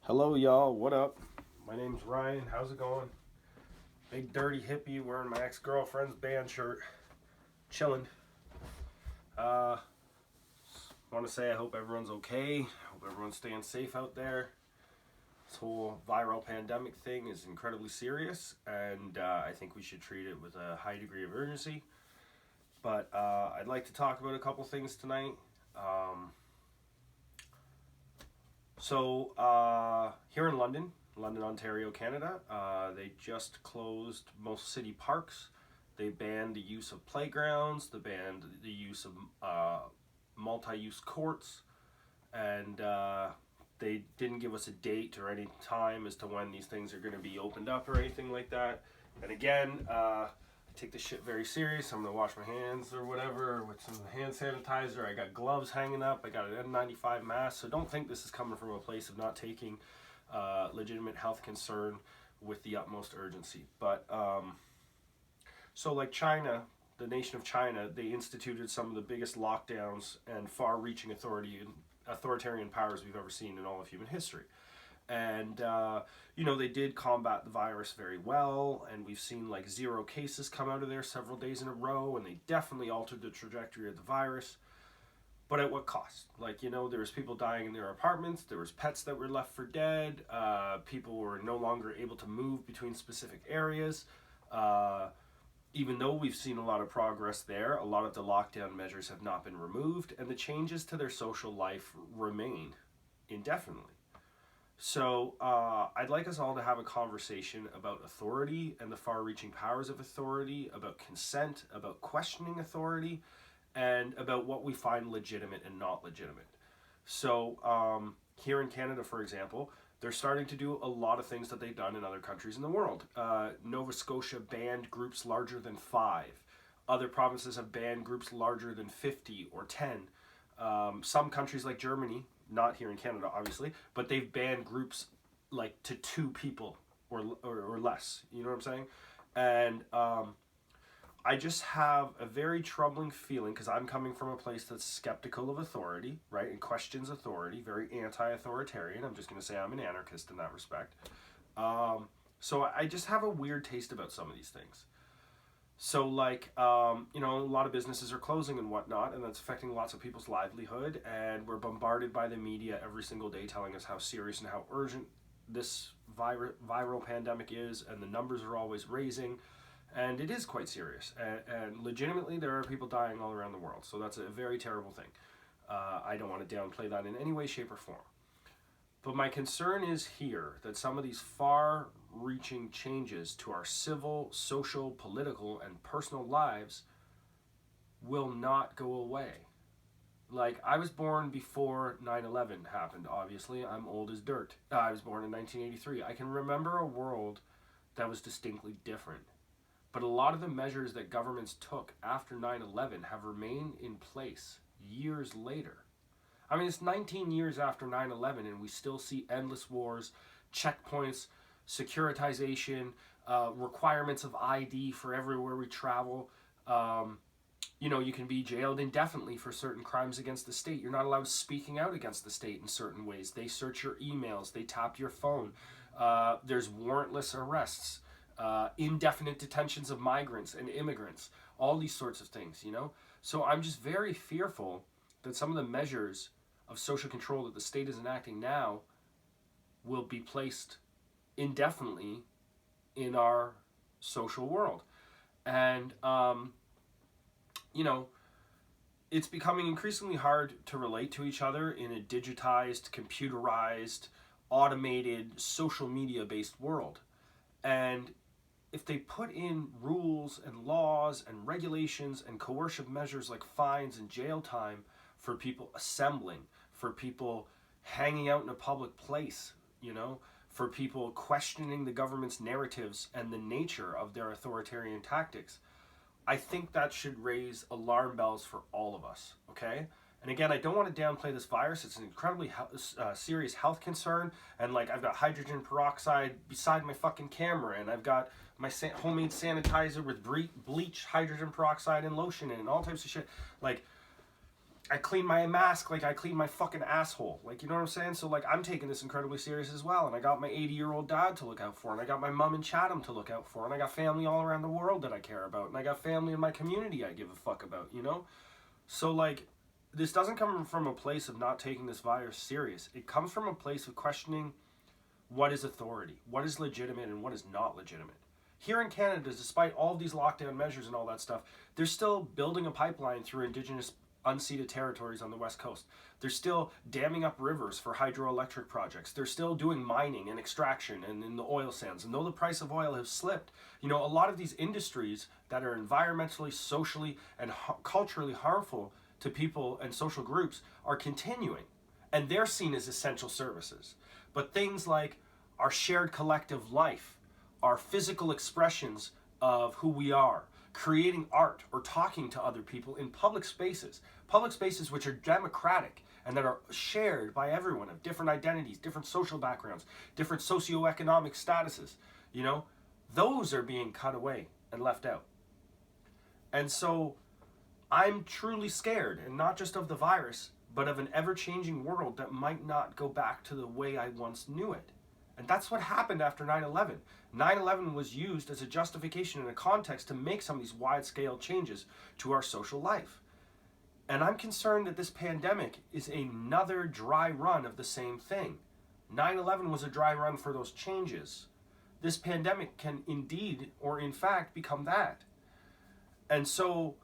Hello, y'all. What up? My name's Ryan. How's it going? Big dirty hippie wearing my ex-girlfriend's band shirt. Chilling. Want to say I hope everyone's okay. Hope everyone's staying safe out there. This whole viral pandemic thing is incredibly serious, and I think we should treat it with a high degree of urgency. But I'd like to talk about a couple things tonight. Here in London, Ontario, Canada, they just closed most city parks. They banned the use of playgrounds. They banned the use of multi-use courts. And they didn't give us a date or any time as to when these things are going to be opened up or anything like that. And again, I take this shit very serious. I'm going to wash my hands or whatever with some hand sanitizer. I got gloves hanging up. I got an N95 mask. So don't think this is coming from a place of not taking legitimate health concern with the utmost urgency. But so like China, the nation of China, they instituted some of the biggest lockdowns and far-reaching authoritarian powers we've ever seen in all of human history. And, they did combat the virus very well, and we've seen like 0 cases come out of there several days in a row, and they definitely altered the trajectory of the virus. But at what cost? There was people dying in their apartments, there was pets that were left for dead, people were no longer able to move between specific areas. Even though we've seen a lot of progress there, a lot of the lockdown measures have not been removed, and the changes to their social life remain indefinitely. So I'd like us all to have a conversation about authority and the far-reaching powers of authority, about consent, about questioning authority, and about what we find legitimate and not legitimate. So here in Canada, for example, they're starting to do a lot of things that they've done in other countries in the world. Nova Scotia banned groups larger than 5. Other provinces have banned groups larger than 50 or 10. Some countries like Germany, not here in Canada obviously, but they've banned groups like to 2 people or less. You know what I'm saying? And I just have a very troubling feeling, because I'm coming from a place that's skeptical of authority, right, and questions authority, very anti-authoritarian. I'm just going to say I'm an anarchist in that respect. So I just have a weird taste about some of these things. So a lot of businesses are closing and whatnot, and that's affecting lots of people's livelihood, and we're bombarded by the media every single day telling us how serious and how urgent this viral pandemic is, and the numbers are always raising, and it is quite serious, and legitimately there are people dying all around the world, so that's a very terrible thing. I don't want to downplay that in any way, shape, or form. But my concern is here that some of these far-reaching changes to our civil, social, political, and personal lives will not go away. I was born before 9/11 happened, obviously. I'm old as dirt. I was born in 1983. I can remember a world that was distinctly different. But a lot of the measures that governments took after 9/11 have remained in place years later. I mean, it's 19 years after 9/11 and we still see endless wars, checkpoints, securitization, requirements of ID for everywhere we travel. You can be jailed indefinitely for certain crimes against the state. You're not allowed speaking out against the state in certain ways. They search your emails. They tap your phone. There's warrantless arrests, indefinite detentions of migrants and immigrants, all these sorts of things, So I'm just very fearful that some of the measures of social control that the state is enacting now will be placed indefinitely in our social world. And, it's becoming increasingly hard to relate to each other in a digitized, computerized, automated, social media-based world. And if they put in rules and laws and regulations and coercive measures like fines and jail time for people assembling, for people hanging out in a public place, for people questioning the government's narratives and the nature of their authoritarian tactics, I think that should raise alarm bells for all of us, okay? And again, I don't want to downplay this virus. It's an incredibly serious health concern. And I've got hydrogen peroxide beside my fucking camera, and I've got my homemade sanitizer with bleach, hydrogen peroxide, and lotion in it, and all types of shit. I clean my mask like I clean my fucking asshole. Like, you know what I'm saying? So, like, I'm taking this incredibly serious as well. And I got my 80-year-old dad to look out for. And I got my mom in Chatham to look out for. And I got family all around the world that I care about. And I got family in my community I give a fuck about, you know? So, like, this doesn't come from a place of not taking this virus serious. It comes from a place of questioning what is authority, what is legitimate, and what is not legitimate. Here in Canada, despite all of these lockdown measures and all that stuff, they're still building a pipeline through Indigenous unceded territories on the West Coast. They're still damming up rivers for hydroelectric projects. They're still doing mining and extraction and in the oil sands. And though the price of oil has slipped, you know, a lot of these industries that are environmentally, socially, and culturally harmful to people and social groups are continuing. And they're seen as essential services. But things like our shared collective life, our physical expressions of who we are, creating art or talking to other people in public spaces which are democratic and that are shared by everyone of different identities, different social backgrounds, different socioeconomic statuses, you know, those are being cut away and left out. And so I'm truly scared, and not just of the virus, but of an ever-changing world that might not go back to the way I once knew it. And that's what happened after 9/11. 9/11 was used as a justification in a context to make some of these wide-scale changes to our social life. And I'm concerned that this pandemic is another dry run of the same thing. 9/11 was a dry run for those changes. This pandemic can indeed, or in fact, become that. And so,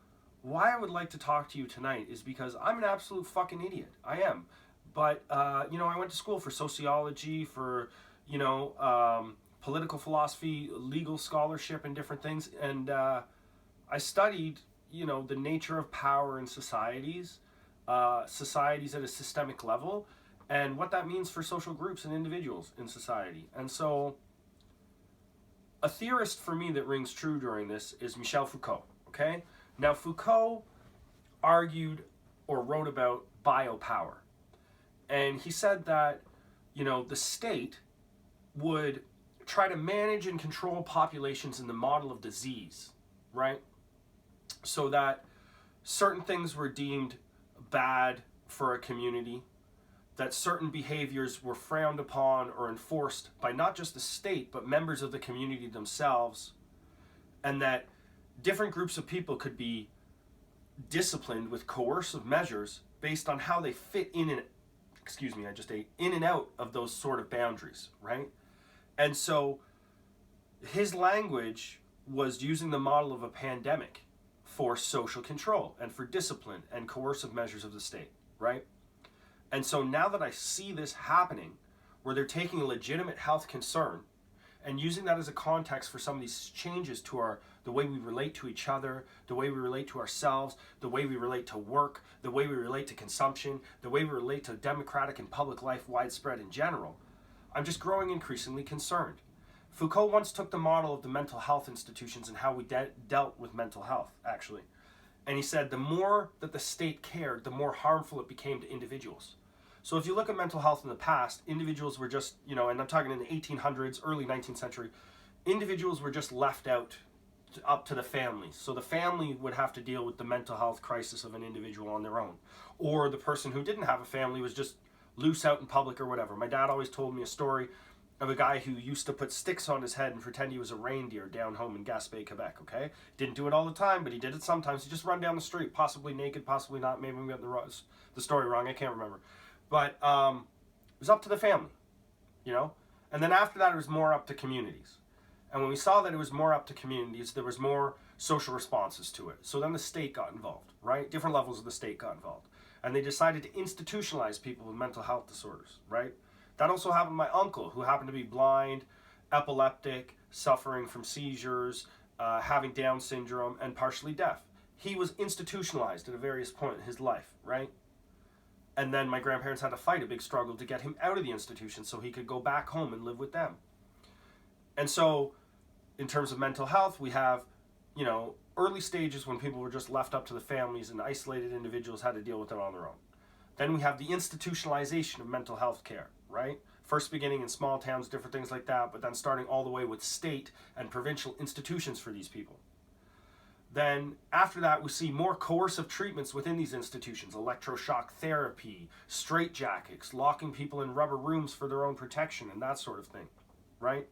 why I would like to talk to you tonight is because I'm an absolute fucking idiot. I am. But, you know, I went to school for sociology, for, you know, political philosophy, legal scholarship, and different things. And I studied, you know, the nature of power in societies, societies at a systemic level, and what that means for social groups and individuals in society. And so, a theorist for me that rings true during this is Michele Foucault, okay? Now, Foucault argued or wrote about biopower. And he said that, you know, the state would try to manage and control populations in the model of disease, right? So that certain things were deemed bad for a community, that certain behaviors were frowned upon or enforced by not just the state, but members of the community themselves, and that different groups of people could be disciplined with coercive measures based on how they fit in and in and out of those sort of boundaries, right? And so his language was using the model of a pandemic for social control and for discipline and coercive measures of the state, right? And so now that I see this happening, where they're taking a legitimate health concern and using that as a context for some of these changes to the way we relate to each other, the way we relate to ourselves, the way we relate to work, the way we relate to consumption, the way we relate to democratic and public life widespread in general, I'm just growing increasingly concerned. Foucault once took the model of the mental health institutions and how we dealt with mental health, actually. And he said the more that the state cared, the more harmful it became to individuals. So if you look at mental health in the past, individuals were just, you know, and I'm talking in the 1800s, early 19th century, individuals were just left out up to the families. So the family would have to deal with the mental health crisis of an individual on their own. Or the person who didn't have a family was just loose out in public or whatever. My dad always told me a story of a guy who used to put sticks on his head and pretend he was a reindeer down home in Gaspé, Quebec, okay? Didn't do it all the time, but he did it sometimes. He'd just run down the street, possibly naked, possibly not. Maybe I'm getting the story wrong. I can't remember. But it was up to the family, you know? And then after that, it was more up to communities. And when we saw that it was more up to communities, there was more social responses to it. So then the state got involved, right? Different levels of the state got involved. And they decided to institutionalize people with mental health disorders, right? That also happened to my uncle, who happened to be blind, epileptic, suffering from seizures, having Down syndrome, and partially deaf. He was institutionalized at a various point in his life, right? And then my grandparents had to fight a big struggle to get him out of the institution so he could go back home and live with them. And so, in terms of mental health, we have, you know, early stages when people were just left up to the families and isolated individuals had to deal with it on their own. Then we have the institutionalization of mental health care, right? First beginning in small towns, different things like that, but then starting all the way with state and provincial institutions for these people. Then after that, we see more coercive treatments within these institutions: electroshock therapy, straitjackets, locking people in rubber rooms for their own protection, and that sort of thing, right?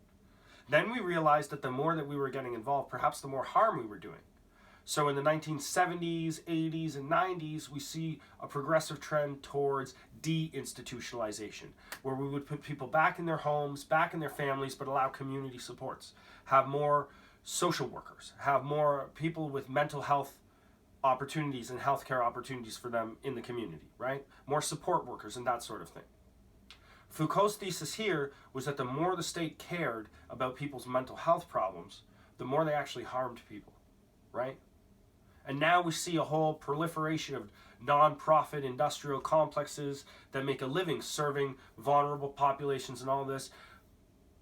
Then we realized that the more that we were getting involved, perhaps the more harm we were doing. So in the 1970s, 80s, and 90s, we see a progressive trend towards deinstitutionalization, where we would put people back in their homes, back in their families, but allow community supports, have more social workers, have more people with mental health opportunities and healthcare opportunities for them in the community, right? More support workers and that sort of thing. Foucault's thesis here was that the more the state cared about people's mental health problems, the more they actually harmed people, right? And now we see a whole proliferation of non-profit industrial complexes that make a living serving vulnerable populations and all this.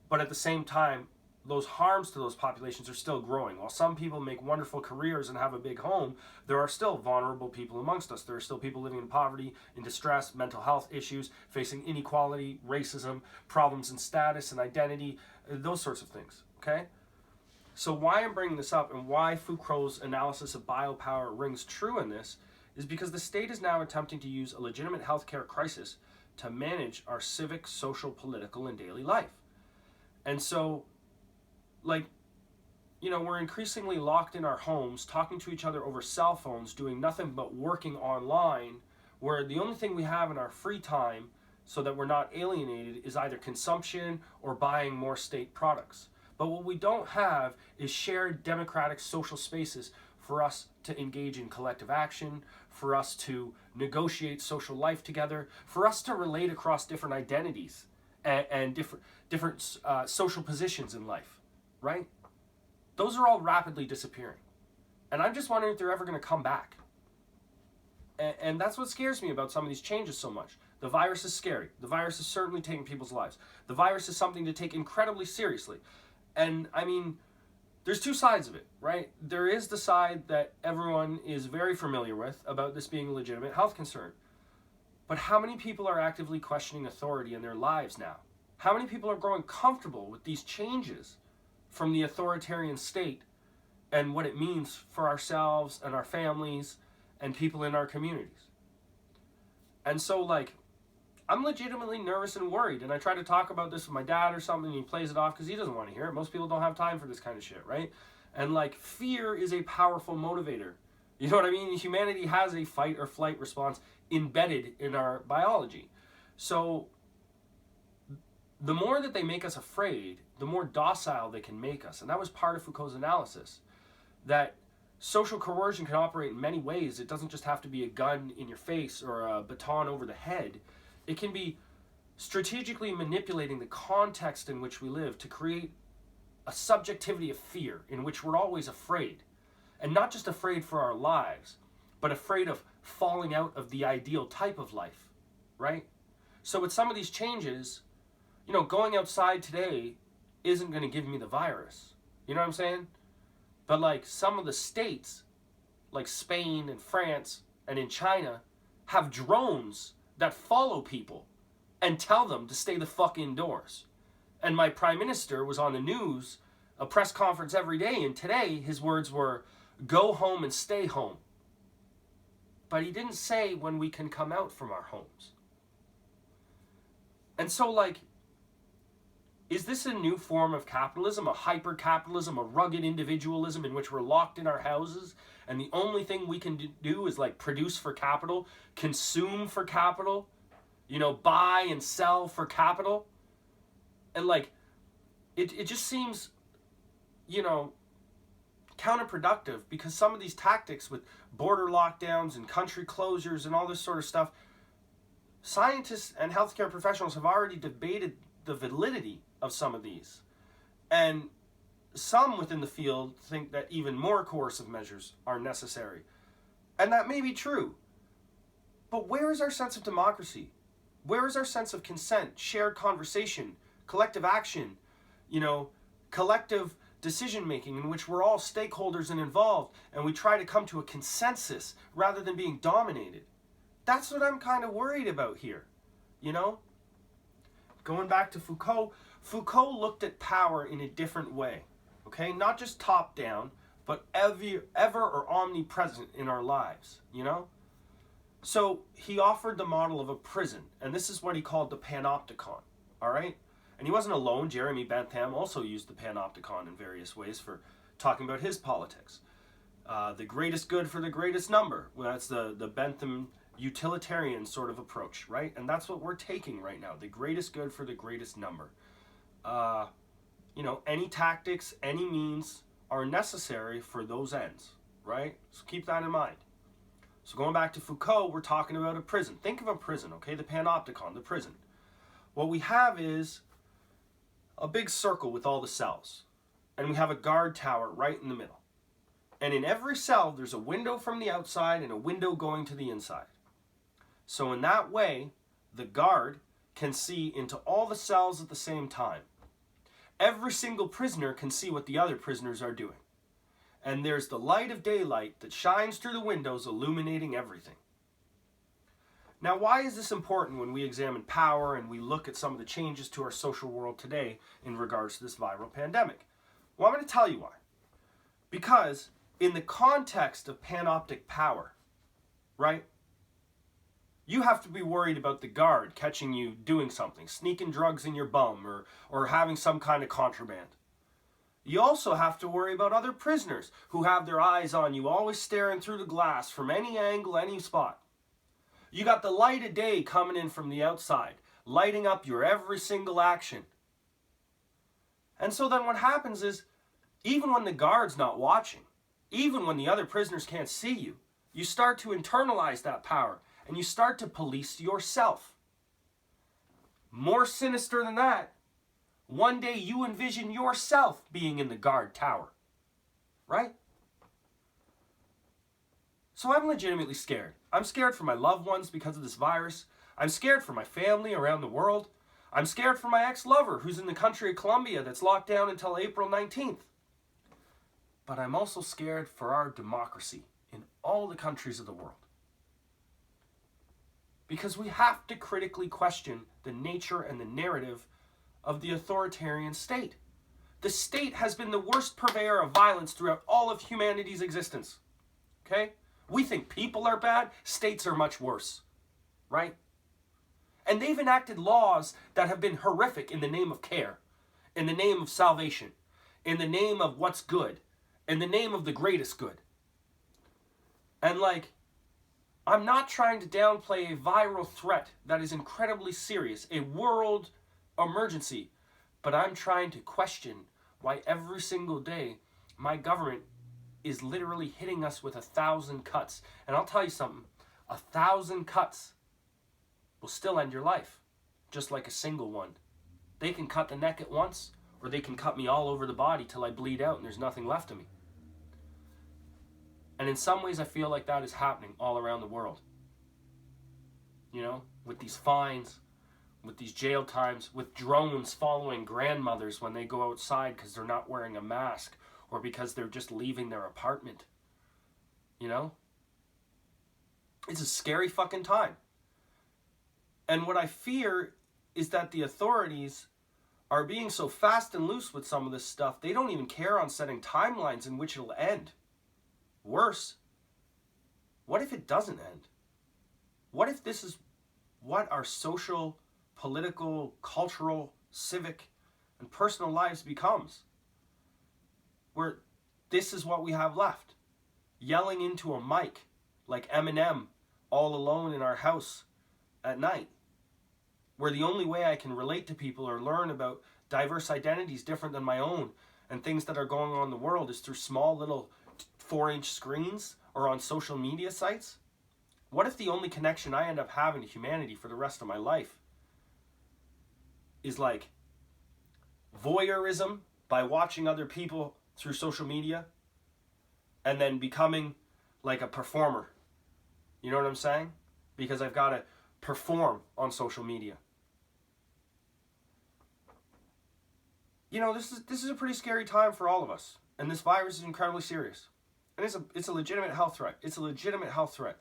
But at the same time, those harms to those populations are still growing. While some people make wonderful careers and have a big home, there are still vulnerable people amongst us. There are still people living in poverty, in distress, mental health issues, facing inequality, racism, problems in status and identity, those sorts of things, okay? So why I'm bringing this up and why Foucault's analysis of biopower rings true in this is because the state is now attempting to use a legitimate healthcare crisis to manage our civic, social, political, and daily life. And so, we're increasingly locked in our homes, talking to each other over cell phones, doing nothing but working online, where the only thing we have in our free time, so that we're not alienated, is either consumption or buying more state products. But what we don't have is shared democratic social spaces for us to engage in collective action, for us to negotiate social life together, for us to relate across different identities and different social positions in life, right? Those are all rapidly disappearing. And I'm just wondering if they're ever going to come back. And that's what scares me about some of these changes so much. The virus is scary. The virus is certainly taking people's lives. The virus is something to take incredibly seriously. And I mean, there's two sides of it, right? There is the side that everyone is very familiar with about this being a legitimate health concern. But how many people are actively questioning authority in their lives now? How many people are growing comfortable with these changes from the authoritarian state and what it means for ourselves and our families and people in our communities? And so, I'm legitimately nervous and worried, and I try to talk about this with my dad or something, and he plays it off because he doesn't want to hear it. Most people don't have time for this kind of shit, right? And fear is a powerful motivator. You know what I mean? Humanity has a fight or flight response embedded in our biology. So the more that they make us afraid, the more docile they can make us. And that was part of Foucault's analysis, that social coercion can operate in many ways. It doesn't just have to be a gun in your face or a baton over the head. It can be strategically manipulating the context in which we live to create a subjectivity of fear in which we're always afraid. And not just afraid for our lives, but afraid of falling out of the ideal type of life, right? So with some of these changes, going outside today isn't going to give me the virus. You know what I'm saying? But some of the states, like Spain and France and in China, have drones that follow people and tell them to stay the fuck indoors. And my prime minister was on the news, a press conference every day, and today his words were, "Go home and stay home." But he didn't say when we can come out from our homes. And so, is this a new form of capitalism, a hyper-capitalism, a rugged individualism in which we're locked in our houses and the only thing we can do is produce for capital, consume for capital, buy and sell for capital? And it just seems, counterproductive, because some of these tactics with border lockdowns and country closures and all this sort of stuff, scientists and healthcare professionals have already debated the validity of some of these. And some within the field think that even more coercive measures are necessary. And that may be true. But where is our sense of democracy? Where is our sense of consent, shared conversation, collective action, collective decision-making in which we're all stakeholders and involved, and we try to come to a consensus rather than being dominated? That's what I'm kind of worried about here, Going back to Foucault, Foucault looked at power in a different way, okay? Not just top-down, but ever or omnipresent in our lives, you know? So he offered the model of a prison, and this is what he called the Panopticon, all right? And he wasn't alone. Jeremy Bentham also used the Panopticon in various ways for talking about his politics. The greatest good for the greatest number. Well, that's the Bentham utilitarian sort of approach, right? And that's what we're taking right now. The greatest good for the greatest number. You know, any tactics, any means are necessary for those ends, right? So keep that in mind. So going back to Foucault, we're talking about a prison. Think of a prison, okay? The Panopticon, the prison. What we have is a big circle with all the cells. And we have a guard tower right in the middle. And in every cell, there's a window from the outside and a window going to the inside. So in that way, the guard can see into all the cells at the same time. Every single prisoner can see what the other prisoners are doing. And there's the light of daylight that shines through the windows, illuminating everything. Now, why is this important when we examine power and we look at some of the changes to our social world today in regards to this viral pandemic? Well, I'm going to tell you why. Because in the context of panoptic power, right, you have to be worried about the guard catching you doing something, sneaking drugs in your bum or having some kind of contraband. You also have to worry about other prisoners who have their eyes on you, always staring through the glass from any angle, any spot. You got the light of day coming in from the outside, lighting up your every single action. And so then what happens is, even when the guard's not watching, even when the other prisoners can't see you, you start to internalize that power and you start to police yourself. More sinister than that, one day you envision yourself being in the guard tower, right? So I'm legitimately scared. I'm scared for my loved ones because of this virus. I'm scared for my family around the world. I'm scared for my ex-lover who's in the country of Colombia that's locked down until April 19th. But I'm also scared for our democracy in all the countries of the world. Because we have to critically question the nature and the narrative of the authoritarian state. The state has been the worst purveyor of violence throughout all of humanity's existence. Okay? We think people are bad, states are much worse. Right? And they've enacted laws that have been horrific in the name of care, in the name of salvation, in the name of what's good, in the name of the greatest good. And I'm not trying to downplay a viral threat that is incredibly serious, a world emergency, but I'm trying to question why every single day my government is literally hitting us with 1,000 cuts. And I'll tell you something, 1,000 cuts will still end your life, just like a single one. They can cut the neck at once, or they can cut me all over the body till I bleed out and there's nothing left of me. And in some ways I feel like that is happening all around the world. You know, with these fines, with these jail times, with drones following grandmothers when they go outside because they're not wearing a mask or because they're just leaving their apartment. You know? It's a scary fucking time. And what I fear is that the authorities are being so fast and loose with some of this stuff, they don't even care on setting timelines in which it'll end. Worse, what if it doesn't end? What if this is what our social, political, cultural, civic, and personal lives becomes? Where this is what we have left. Yelling into a mic like Eminem all alone in our house at night. Where the only way I can relate to people or learn about diverse identities different than my own and things that are going on in the world is through small little 4-inch screens or on social media sites? What if the only connection I end up having to humanity for the rest of my life is like voyeurism by watching other people through social media and then becoming like a performer? You know what I'm saying? Because I've got to perform on social media. You know, this is a pretty scary time for all of us. And this virus is incredibly serious. And it's a legitimate health threat. It's a legitimate health threat.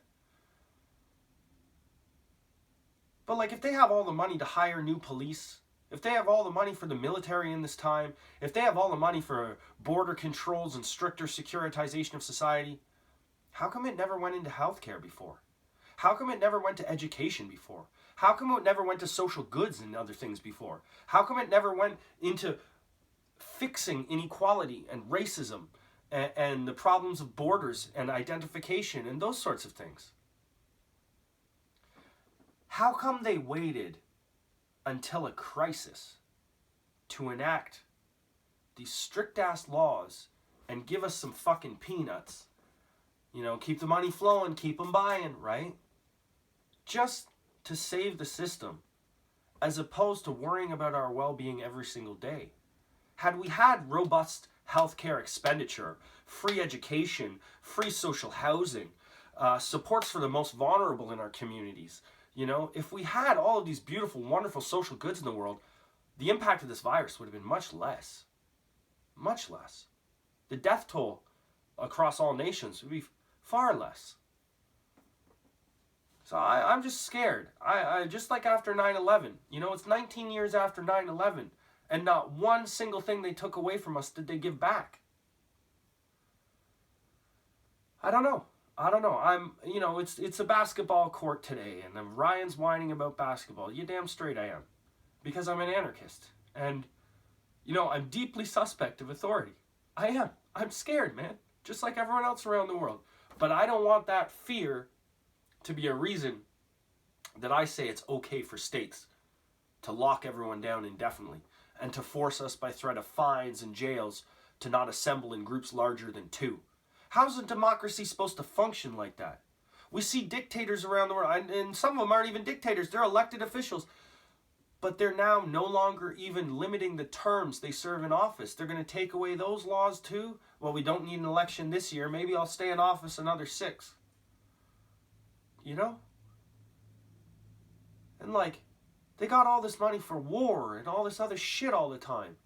But if they have all the money to hire new police if they have all the money for the military in this time, if they have all the money for border controls and stricter securitization of society, how come it never went into healthcare before? How come it never went to education before? How come it never went to social goods and other things before? How come it never went into fixing inequality and racism and the problems of borders and identification and those sorts of things? How come they waited until a crisis to enact these strict-ass laws and give us some fucking peanuts? You know, keep the money flowing, keep them buying, right? Just to save the system, as opposed to worrying about our well-being every single day. Had we had robust healthcare expenditure, free education, free social housing, supports for the most vulnerable in our communities, you know, if we had all of these beautiful, wonderful social goods in the world, the impact of this virus would have been much less. Much less. The death toll across all nations would be far less. So I'm just scared. I just like after 9/11. You know, it's 19 years after 9/11, and not one single thing they took away from us did they give back. I don't know. You know, it's a basketball court today, and then Ryan's whining about basketball. You damn straight I am. Because I'm an anarchist. And, you know, I'm deeply suspect of authority. I am. I'm scared, man. Just like everyone else around the world. But I don't want that fear to be a reason that I say it's okay for states to lock everyone down indefinitely and to force us by threat of fines and jails to not assemble in groups larger than 2. How's a democracy supposed to function like that? We see dictators around the world, and some of them aren't even dictators, they're elected officials, but they're now no longer even limiting the terms they serve in office. They're going to take away those laws too? Well, we don't need an election this year, maybe I'll stay in office another 6. You know? And like, they got all this money for war and all this other shit all the time.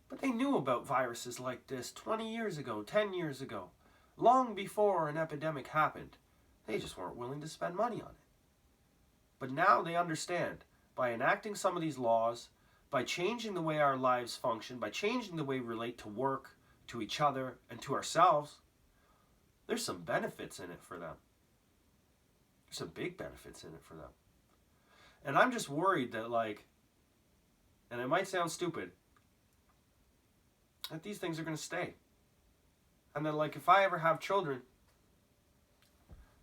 But they knew about viruses like this 20 years ago, 10 years ago, long before an epidemic happened. They just weren't willing to spend money on it. But now they understand, by enacting some of these laws, by changing the way our lives function, by changing the way we relate to work, to each other, and to ourselves, there's some benefits in it for them. There's some big benefits in it for them. And I'm just worried that, like, and it might sound stupid, that these things are going to stay. And that, like, if I ever have children,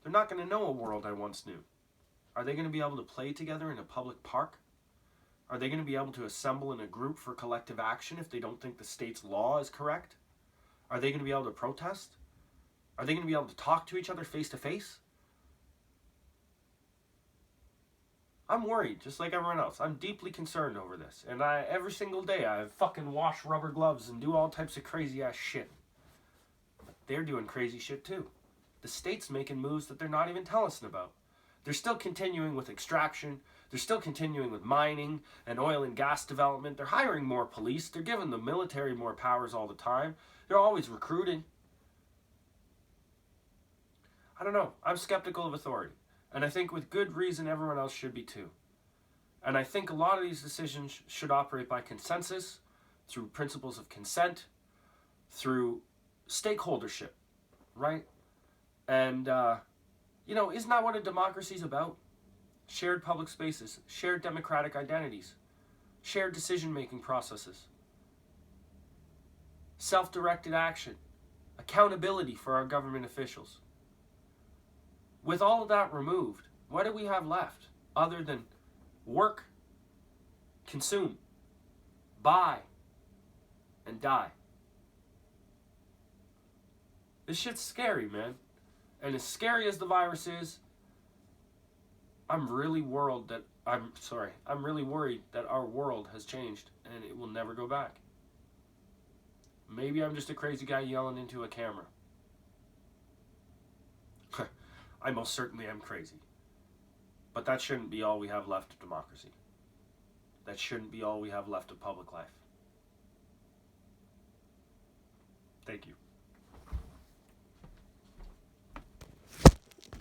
they're not going to know a world I once knew. Are they going to be able to play together in a public park? Are they going to be able to assemble in a group for collective action if they don't think the state's law is correct? Are they going to be able to protest? Are they going to be able to talk to each other face to face? I'm worried, just like everyone else. I'm deeply concerned over this. And every single day I fucking wash rubber gloves and do all types of crazy ass shit. But they're doing crazy shit too. The state's making moves that they're not even telling us about. They're still continuing with extraction. They're still continuing with mining and oil and gas development. They're hiring more police. They're giving the military more powers all the time. They're always recruiting. I don't know. I'm skeptical of authority. And I think with good reason everyone else should be too. And I think a lot of these decisions should operate by consensus, through principles of consent, through stakeholdership, right? And, you know, isn't that what a democracy is about? Shared public spaces, shared democratic identities, shared decision-making processes, self-directed action, accountability for our government officials. With all of that removed, what do we have left other than work, consume, buy, and die? This shit's scary, man. And as scary as the virus is, I'm really worried that our world has changed and it will never go back. Maybe I'm just a crazy guy yelling into a camera. I most certainly am crazy. But that shouldn't be all we have left of democracy. That shouldn't be all we have left of public life. Thank you.